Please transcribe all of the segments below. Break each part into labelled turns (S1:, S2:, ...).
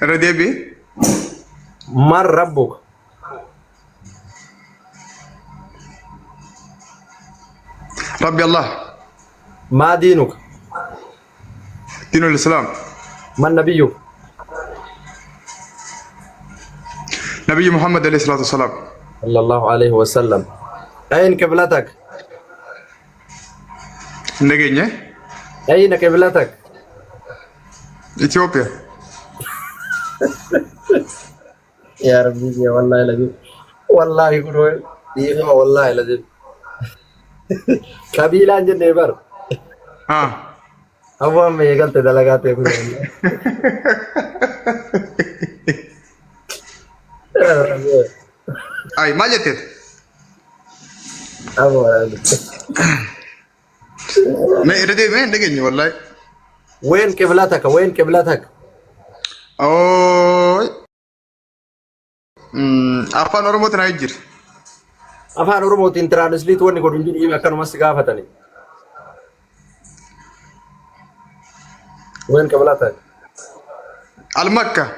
S1: رديبي.
S2: من ربك؟
S1: ربي الله.
S2: ما دينك؟
S1: دين الإسلام.
S2: من نبيك؟
S1: نبي محمد عليه الصلاة والسلام.
S2: صلى الله عليه وسلم. أين قبلتك؟
S1: نجيني.
S2: أين قبلتك؟
S1: إثيوبيا.
S2: يا ربي والله لذيذ. والله يقولون ديما والله لذيذ. قبيلة جنة بر. أبو أمي قلت دلقات يقول.
S1: أي ما جتت.
S2: أبو
S1: رديبي نجيني والله.
S2: وين قبلتك؟ وين قبلتك؟
S1: أوه. أفان أورموت نايجر.
S2: أفان أورموت إنترانسليت وين يقولون جيني ما كانوا مستقافتني. وين قبلتك؟
S1: المكة.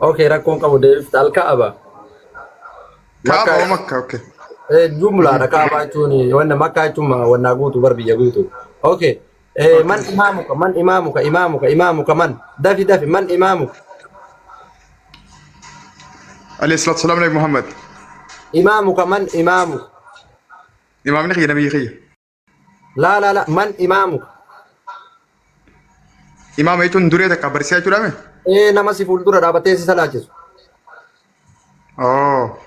S2: أوكي ركون كابو ديف الكعبة.
S1: كعبة ومكة أوكي.
S2: جملة ركعبة توني وأن مكة ثم وناقوت بربي يقوتوا. أوكي. من إمامك؟ من إمامك؟ إمامك من؟ دافي من إمامك؟
S1: عليه الصلاة والسلام نبي محمد.
S2: إمامك من إمامك؟
S1: إمام نخي نبي خي.
S2: لا من إمامك؟
S1: إمام يتون دوريتك كبرسيا تلامي.
S2: نما سيفول دورة رابطة سلاجس.
S1: Oh,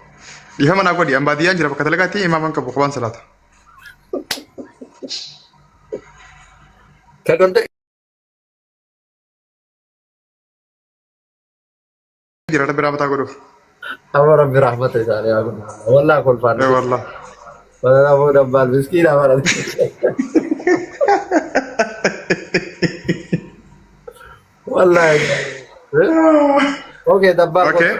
S1: iya mana aku di ambadian jira pakata lagati imam ka bukhwan salat.
S2: كنت
S1: Jira rabbi rahmat aku.
S2: أمر ربي رحمته تعالى أقول والله أقول فارس.
S1: Eh wallah.
S2: ولا أبو دبال مسكين أمر. والله. أوكي دبال.
S1: Okay.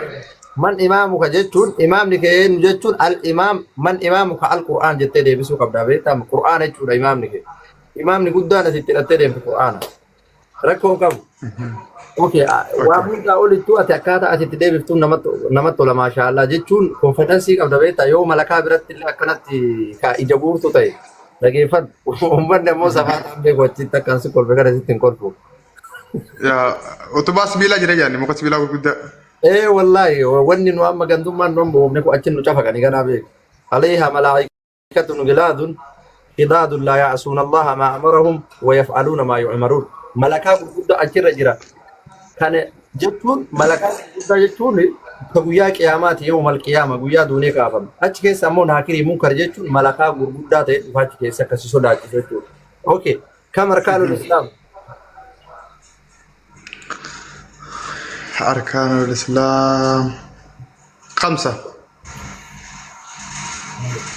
S2: من إمامك جتون إمام نكين جتون الإمام من إمامك القرآن جتدي بسوق قبل بيتا القرآن جتون إمام نكين إمام نقول دانا تتلتدي في القرآن ركوا كم أوكي وأبوك أقول تو أتأكد أتتدي بفتون نمت ولا ما شاء الله جتون كونفدنسي قبل بيتا يوم ملكا برت اللي كانت كإجابور تطي لكن فد ومن نمو سبعة أمبي قوتي تكنسي كل فكرة تتين كل
S1: Ya, otobas bila jira yani mukas bila aku kuda.
S2: والله وني نو أما جندوم من نوم بومنكو أكين نشافك أني كنا بيك عليها ملائكة غلاظ شداد لا يعصون الله ما أمرهم ويفعلون ما يؤمرون ملائكة قد أكير جرا كان جتون ملائكة قد جتون كويا قيامات يوم القيامة كويا دوني كافم أشكي سمون هاكري منكر جتون ملائكة قد فاتك سكسي سودا جتون أوكي كم أركان الإسلام
S1: أركان الإسلام 5.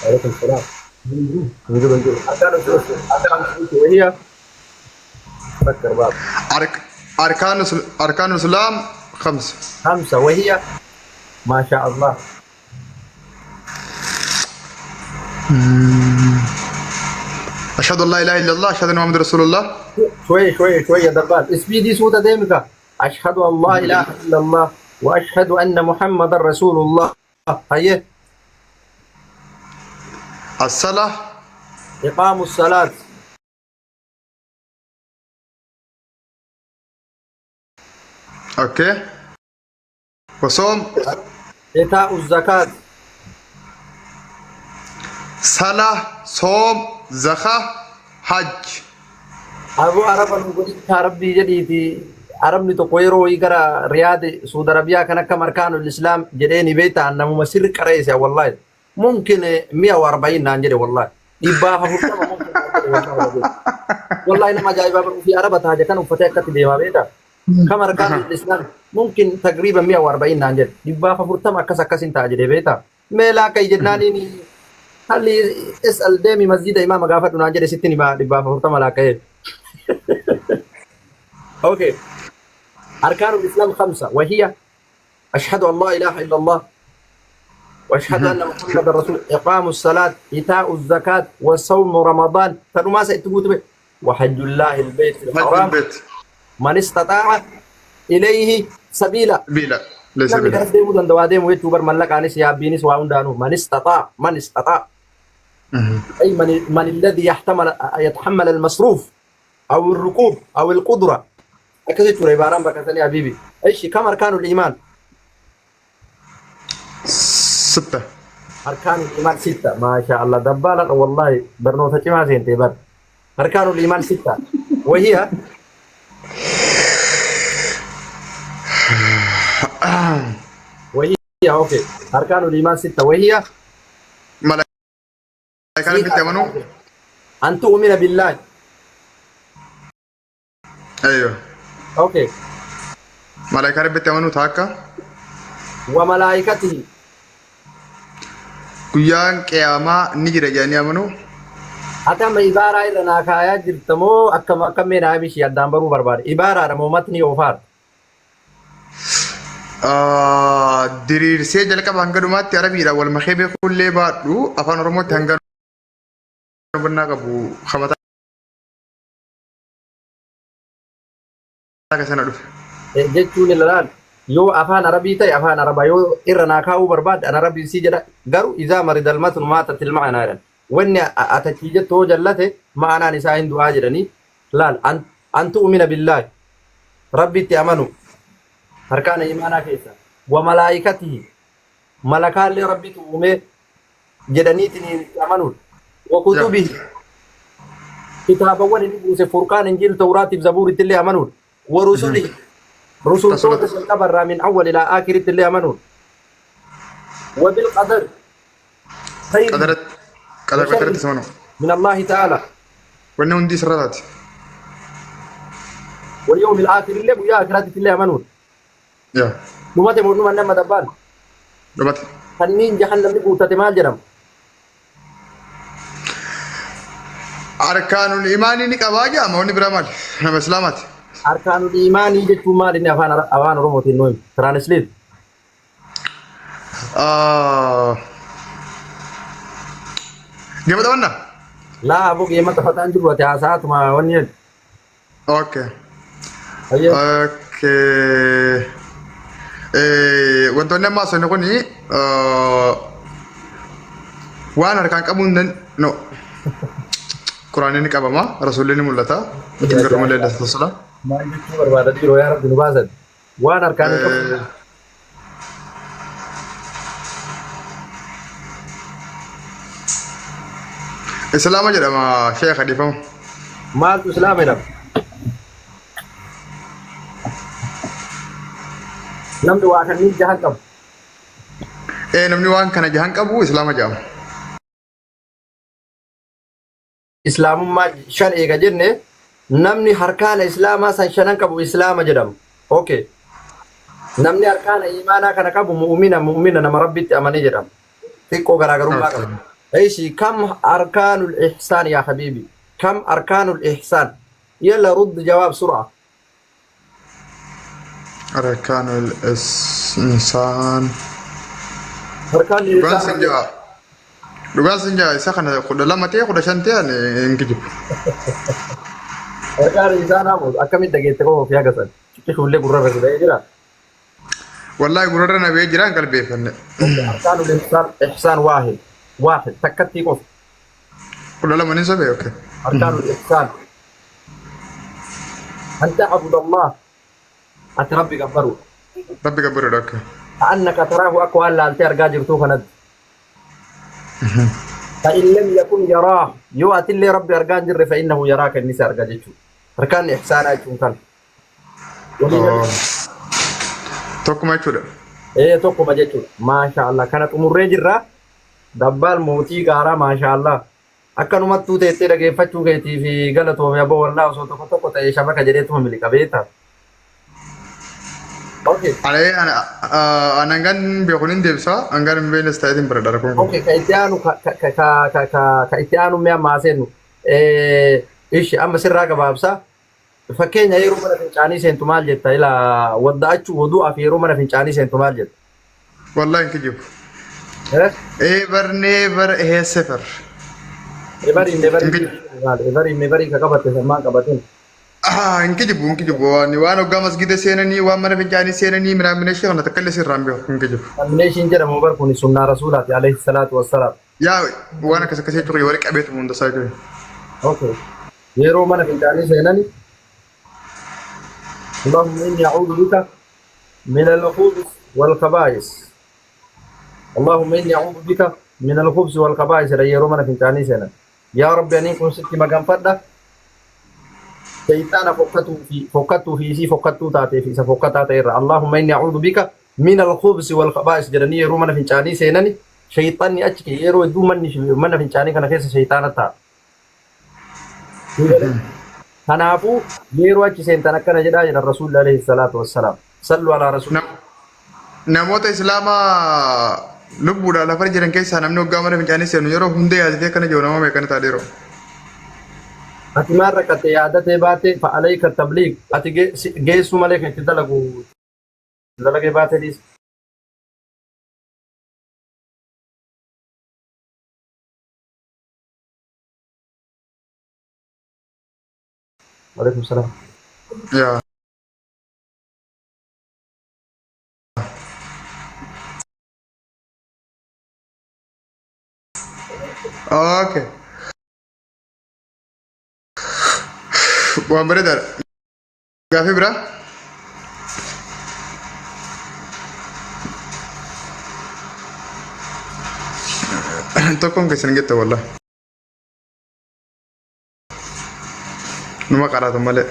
S2: عليكم السلام أركان الإسلام وهي فكر باب
S1: أركان الإسلام 5.
S2: 5 وهي ما شاء الله
S1: أشهد أن لا إله إلا الله أشهد أن محمد رسول الله.
S2: شوي يا دبال اسمي دي سوتا ديمك أشهد أن لا إله إلا الله وأشهد أن محمد رسول الله هي
S1: الصلاة.
S2: إقام الصلاة
S1: أوكي. وصوم.
S2: إيتاء الزكاة
S1: صلاة صوم زكاة حج.
S2: أبو عرب نقول عربي جديدي عربني تقويرو يقرا رياض سعود عربية كان كم أركان الإسلام جديني بيتا أنه ممثل كرئيس والله ممكن 140 نانجري والله يبقى والله إنما جايبه في عربة حاجة كانوا فتاة كتير ما بيتا كم أركان الإسلام ممكن تقريبا 140 نانجري يبقى ففرتما كسا كسين تاجري بيتا ملا كي جناني هل اسأل ديمي مسجد إمام غافت نانجري 60 يبقى ففرتما لا كي أوكي أركان الإسلام 5 وهي أشهد أن لا إله إلا الله وأشهد أن محمد رسول إقام الصلاة إيتاء الزكاة وصوم رمضان فنما سيتقول وحج الله البيت
S1: حج
S2: الحرام
S1: البيت
S2: من استطاع إليه سبيلا.
S1: بلا ليس
S2: نمني
S1: بلا
S2: كرف ديمو دندوا ديمو يتوبر ملك عنيس يابينيس واوندانو من استطاع من استطاع أي من الذي يتحمل المصروف أو الركوب أو القدرة. أكثر ترى عبارة بكثني حبيبي إيش كم أركان الإيمان؟
S1: 6
S2: أركان الإيمان 6 ما شاء الله دبالة والله برنوتة ما زين تبر. أركان الإيمان 6 وهي أوكي أركان الإيمان 6 وهي
S1: ملائكة بتأمنوا
S2: أن تؤمن بالله.
S1: أيوه
S2: أوكي
S1: ملائكة بتأمنوا تاكا
S2: وملائكته
S1: كيان قياما نجري جاني أمنوا
S2: أتم إبارة إلى ناكايا جرتمو أكم من عامش يدام برو بربار إبارة رمومتني وفار
S1: diriirsee jalqaba hanga dhumaatti arabiidha wal makee beekullee baadhu afaan oromootti hanga hubannaa qabu hamataa sana dhufe.
S2: jechuun ilaal yoo afaan arabii ta'e afaan arabaa yoo irra naa kaa'uu barbaadde an arabii sii jedha garuu izaa maridal matnu maata tilma'anaa jedhan wanni atachii jettoo jallate ma'anaan isaa hin du'aa jedhanii laal an tu'mina billaahi rabbitti amanu harkaan imaanaa keessa wa malaa'ikatihi malakaallee rabbitu uume jedhaniitiin amanuun wa kutubihi kitaabawwan inni buuse furqaan injiil tawraatiif zabuuritti illee amanuun wa rusulihi rusultoota jalqabarraa min awwal ilaa aakhiritti illee amanuun wa bilqadar
S1: qadarratti samanu
S2: min allaahi ta'ala
S1: wanni hundi sirrataati
S2: wal yawmil aakhir illee guyyaa aakhiraatti illee amanuun
S1: yaa
S2: dhumate moo dhuman nama dabbaan
S1: dhumate
S2: kanniin jahannamni guutate maal jedhama
S1: arkaanul imaanii ni qabaa jedhama wanni biraa maali nama islaamaati
S2: arkaanul imaanii jechuun maal inni afaan oromootiin nuyi tiraansileet
S1: gama taphanna
S2: laa aboo geema taphataan jiru ati haasaatuma wanni jedhu
S1: okay
S2: Ayyee.
S1: okay wantoonni ammaa sonni kuni waan harkaan qabuun no quraanni ni qabama rasuulli ni mul'ata ittiin garuu malee dastasula
S2: maal jechuu barbaada dhiiroo yaa rabbi nu baasan waan harkaan hin qabu
S1: islaama jedhama sheekha dhiifama
S2: maaltu islaama jedhama namni waa kanniin jahan qabu
S1: namni waan kana jahan qabu islaama jedhama
S2: islaamummaa shan eega jenne namni harkaana islaamaa san shanan qabu islaama jedhama okay namni harkaana imaanaa kana qabu mu'mina nama rabbitti amanee jedhama xiqqoo garaagarummaa qaba ايش كم اركان الاحسان يا حبيبي كم اركان الاحسان يلا رد جواب سرعه
S1: أركان الإنسان
S2: اركان
S1: دوغان
S2: الإحسان
S1: سنجا دوغان سنجا إساقنا خد لما تيه خد شنتيه إنكجب
S2: اركان الانسان ابو اكم دقيقه في حاجه سن شوف اللي قرر كده يجرا
S1: والله قررنا بيجران قلبي فن
S2: اركان الانسان احسان واحد تكتي قف
S1: خد لما ننسى بيه أوكي
S2: اركان الاحسان ان تعبد الله اتربي قبرو
S1: ربي قبر أوكي
S2: كانك تراه اقوى لا انت ارجع جرتو كند فان لم يكن يراه يؤتي اللي ربي ارجع جر فانه يراك النساء ارجع جتو اركان الاحسان ايتون كان
S1: توكما يشودا
S2: ايه توكو ما جتو ما شاء الله كانت امور جرا دبال موتي غارا ما شاء الله akkanumatti teettee dhageeffachuu keetii fi galatoomee aboo wallaa osoo tokko tokko ta'ee shabaka jedheetuma milika beektaa. Okay.
S1: أنا أنغان بيقولين ديبسا أنغان بين استعدين برا داركم
S2: Okay. Ka itti aanu mi'a maaseenu ishi amma sirraa gabaabsa fakkeenya yeroo mana fincaanii seentu maal jetta ilaa wadda'achuu wadu'aaf yeroo mana fincaanii seentu maal jetta.
S1: والله إنكجب إيه بر نيفر إيه سفر
S2: every kakabatte sama kabatin.
S1: إنك جبوا أني وأنا قام مسجد سينني وأنا في جاني سينني من الشيخ نتكلم سر رامبيو إنك جب.
S2: Combination jara mo bar kuni sunna rasulat alayhi salatu wassalam.
S1: يا وأنا كسر تقولي ورك أبيت من دساجي.
S2: Okay. Yero mana fintani senani. اللهم إني أعوذ بك من الخبث والخبائث. اللهم إني أعوذ بك من الخبث والخبائث يرو mana fintani senani. يا رب أني كن ستي مقام فدا. شيطان فوقته في سي فوقته تاتي في سفوقته تير. اللهم إني أعوذ بك من الخبث والخبائث جرني يرو mana fintani senani. شيطان أشكي يرو دو من fintani كنا كيس شيطان تا. Kanaafuu yeroo achi seentan akkana jedhaa jedha Rasuulli alayhi salaatu wassalaam. Sallu ala Rasuul.
S1: Namoota Islaamaa lubbuudhaan lafa jiran keessaa namni waggaa mana fincaanii seenu yeroo hundee yaaditee kana jiru nama meeqana taadheeroo.
S2: Ati maal rakkatte yaadatee baate fa'alayka tabliiq ati geessu malee kan itti dalagee baate dhiis. Waalaikum salaam.
S1: يا أوكي. وأمبري دار. كافي برا. توكم كيسن جت والله. نما قرأت ماله.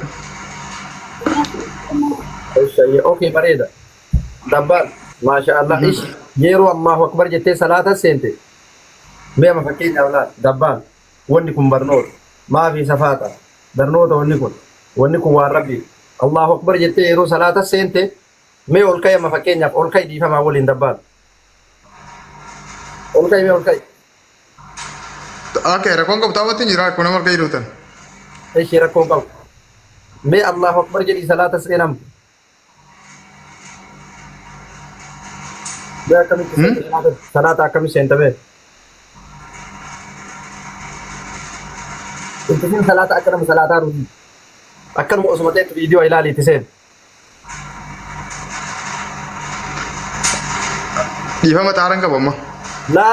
S2: Okay bareeda. Dabbaan maasha Allah ish yeroo Allahu akbar jettee salaata seente. Mee ma fakkeenyaaf laal dabbaan wanni kun barnoota maafi safaata barnoota wanni kun waan rabbi Allahu akbar jettee yeroo salaata seente mee ol ka'e ma fakkeenyaaf ol ka'e dhiifamaa waliin dabbaan. Ol ka'e mee ol ka'e.
S1: Oke, rakkoon qabu taphatti jira kun nama argaa jiruutan.
S2: Ishee rakkoon qabu. Mee Allahu akbar jedhii salaata seenam. Mee akkamitti salaata akkamitti seentamee. Intisin salata akkanuma salaataa ruuti. Akkanuma osuma ta'etti viidiyoo ilaaliitti seen.
S1: Dhiifama xaaraan qaba amma.
S2: La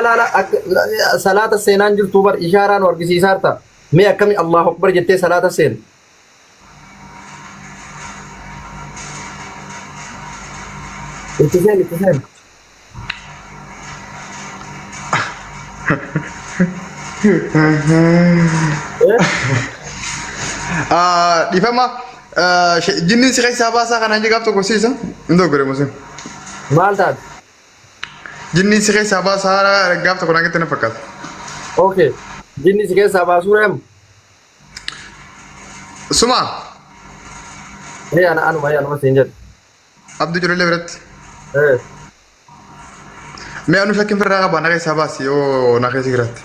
S2: salata seenaan jirtu bar ishaaraan argisiisaa jirta. Mee akkami Allahu akbar jettee salata seen. Itti seen.
S1: Dhiifama jinni si keessaa baasaa kanaan jegaaf tokko siisa. Indoo gure musin.
S2: Maal taate?
S1: Jinni si keessaa baasaa gaaf tokko naan na fakkaata.
S2: Okay. Jinni si keessaa baasuu reemu.
S1: Suma.
S2: Anuma siin jedhu.
S1: Abduu Jirulee biratti. Mee anu shakkiin firraa qaba na keessaa baasi yoo na keessa jiraatti.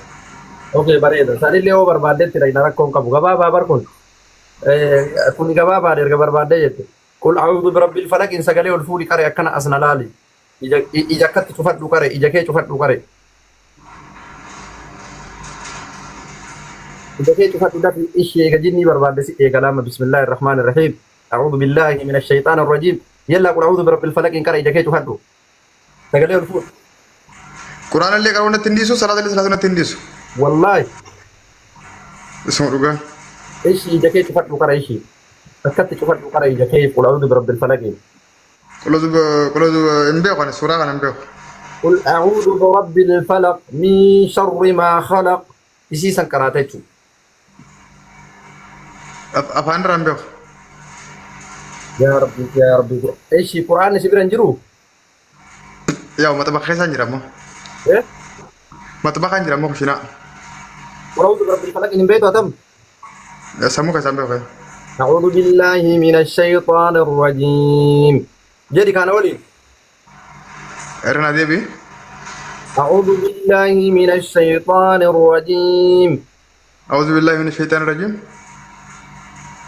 S2: Okay, bareeda. Sanillee yoo barbaaddetti dhaqna rakkoon qabu. Gabaabaa bar kun. Kun gabaabaa erga barbaaddee jette. Qul a'uudhu birabbil falaq in sagalee ol fuudhi qare akkana asna laali. Ija akkatti cufadhu qare, ija kee cufadhu qare. Ija kee cufadhu dafi ishee gajinni barbaadde si eegalama bismillahir rahmanir rahim. A'uudhu billahi minash shaytanir rajim. Yalla qul a'uudhu birabbil falaq in qare ija kee cufadhu. Sagalee ol fuudhi.
S1: Quraan illee qaruun natti hindiisu, salaata illee salaatu natti hindiisu.
S2: Wallahi.
S1: Isuma dhugaa.
S2: Ishii ija kee cufadhu qara ishii. Akkatti cufadhu qara ija kee qul a'uudhu birabbil falaq.
S1: Qulootu hin beeku ani suuraa kana hin beeku.
S2: قل أعوذ برب الفلق من شر ما خلق إسيسا كراتيتشو
S1: Afaan irraa hin beeku.
S2: يا ربي إيش القرآن سبيران جرو
S1: Yaa mata bakka isaan jira ammoo.
S2: إيه
S1: Mata bakka hin jira ammoo kushinaa.
S2: قل أعوذ برب الفلق إن بيتو أتم
S1: Sammuu keessaan beeku.
S2: أعوذ بالله من الشيطان الرجيم جدي كان أولي
S1: Irra deebi.
S2: أعوذ بالله من الشيطان الرجيم
S1: أعوذ بالله من الشيطان الرجيم.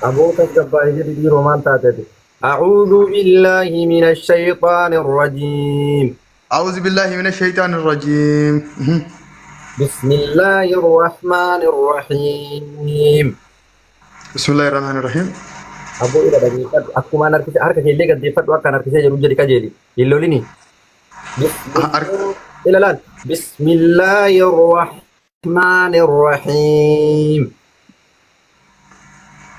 S2: أبوك الجبار جدي دي رومان تاتي أعوذ بالله من الشيطان الرجيم
S1: أعوذ بالله من الشيطان الرجيم.
S2: بسم الله الرحمن الرحيم.
S1: بسم الله الرحمن الرحيم.
S2: أبو إلى دقيقة أكو ما نركز أركز اللي قد يفت وأكان نركز جرو جري كجيلي يلوليني. بسم الله إلى الآن بسم الله الرحمن الرحيم.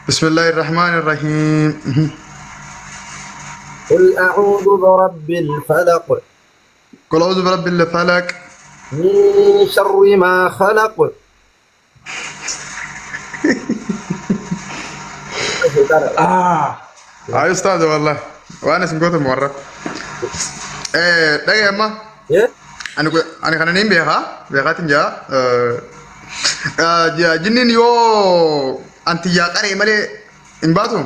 S1: بسم الله الرحمن الرحيم.
S2: قل أعوذ برب الفلق
S1: قل أعوذ برب الفلق
S2: من شر ما خلق.
S1: يا أستاذ والله وأنا سمعت مرة. دقيقة أما
S2: إيه؟
S1: أنا كان نيم بيها تنجا جنين يو أنت يا كاري مالي إنباتو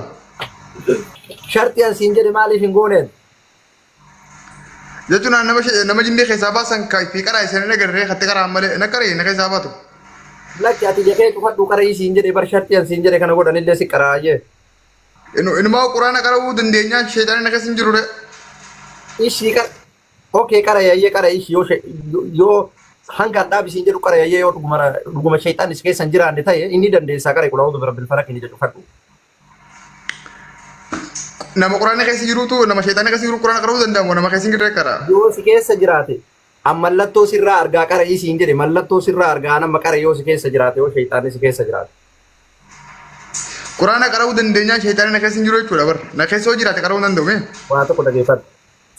S2: شرطي أن سينجر مالي فينغونين.
S1: جتنا نما جندي خسابا سان كاي في كراي سنة نقدر خطي كرام مالي نكاري نخساباتو.
S2: لك يا تيجي كي تفضل كراي سينجر إبر شرطي أن سينجر كنا قدر نللي سكرايه.
S1: إنه ما قرآن كراو دندينيا شيطان نخسين جروره.
S2: إيش يكر أوكي كراي يا كراي إيش يو hanga dhabi siin jedhu qara yayyee yoo dhuguma shaytaan is keessa hin jiraanne ta'e inni dandeessaa qara kudha hudu birabbil falaq inni jedhu fadhu.
S1: Nama quraana keessa jirutu nama shaytaana keessa jiru quraana qara'uu danda'amu nama keessa hin jirre qara.
S2: Yoo si keessa jiraate mallattoo sirraa argaa qara isiin jedhe mallattoo sirraa argaa nama qara yoo si keessa jiraate yoo shaytaanni si keessa jiraate.
S1: Quraana qara'uu dandeenyaa shaytaana na keessa hin jiru jechuudha bar na keessa yoo jiraate qara'uu danda'u mee.
S2: Waa tokko dhageeffadhu.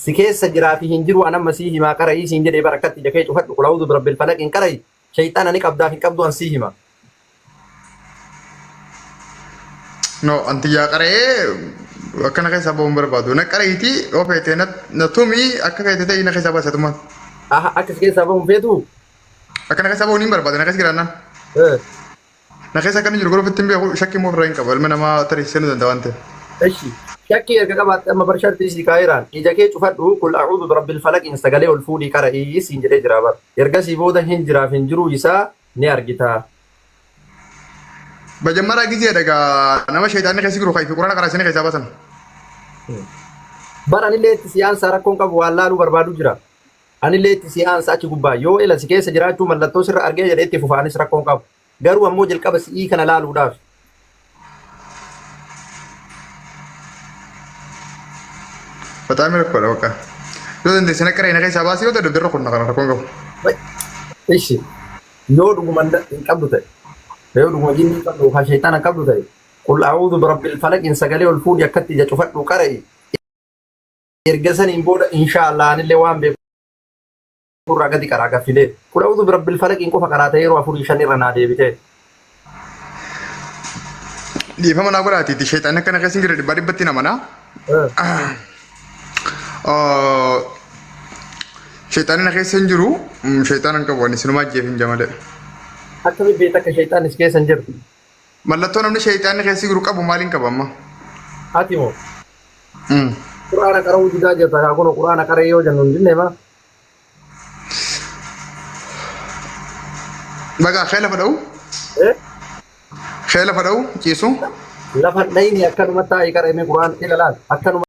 S2: Si keessa jiraati hin jiru anamma sii himaa qara isiin jedhe barakkatti jakee cufadhu qul a'uudhu birabbil falaq hin qara shaytaana ni qabdaaf hin qabdu an sii hima.
S1: No anti yaa qara'ee akkana keessa ba'uun barbaadu na qara'iiti yoo feete na tumi akka feete ta'e na keessa baasatumaan.
S2: Akka si keessa ba'uun feetu.
S1: Akkana keessa ba'uun hin barbaadu na keessa jiraannaan. Na keessa akkana jiru garuu fittiin beeku shakkii immoo ofirraa hin qabu ilma namaa tarii seenuu danda'a waan ta'eef.
S2: Eshi shakkii erga qabaatte amma bar shartii sii kaa'eeraan ija kee cufadhu qul a'uudhu birabbil falaq in sagalee ol fuudhii qara'ii siin jedhee jira bar ergasii booda hin jiraaf hin jiru isaa ni argita.
S1: Bajammaraa gizee dagaa nama shaytaanni keessa jiru kayfi quraana qaraa isin keessaa baasan.
S2: Bar anillee itti siyaansa rakkoon qabu waan laaluu barbaadu jira. Anillee itti siyaansa achi gubbaa yoo ila si keessa jiraachuu mallattoo sirra argee jedhee itti fufaanis rakkoon qabu. Garuu ammoo jalqaba si'ii kana laaluudhaaf.
S1: በጣም ይረክባል በቃ yoo dandeesse na qara'ee na keessaa baasee yoo ta'e dogdorra kun kana rakkoon qabu.
S2: Ishi yoo dhuguma hin qabdu ta'e yoo dhuguma jinni hin qabdu yookaan shaytaana hin qabdu ta'e qul a'uudhu birabbil falaq in sagalee ol fuudhi akkatti ija cufadhu qara'i erga saniin booda inshaallah anillee waan beeku irraa gadi qaraa gaffidee qul a'uudhu birabbil falaq in qofa qaraa ta'e yeroo afurii shan irra naa deebitee.
S1: Dhiifama naa godhaatiiti shaytaanni akkana keessa hin jirre dhibbaa dhibbatti namanaa. Shaytaanni na keessa hin jiru shaytaana hin qabu ani sinumaa ajjeef hin jamalee.
S2: Akkamitti beekta akka shaytaanni si keessa hin jiru?
S1: Mallattoo namni shaytaanni keessa jiru qabu maaliin qaba amma?
S2: Ati moo? Quraana qara'uu didaa jirta kaa kun quraana qara'ee yoo jennu hin dinne maa?
S1: Baga kee lafa dha'u? Kee lafa dha'u ciisu?
S2: Lafa dha'ini akkanuma taa'ee qara'ee quraana ilaalaal akkanuma.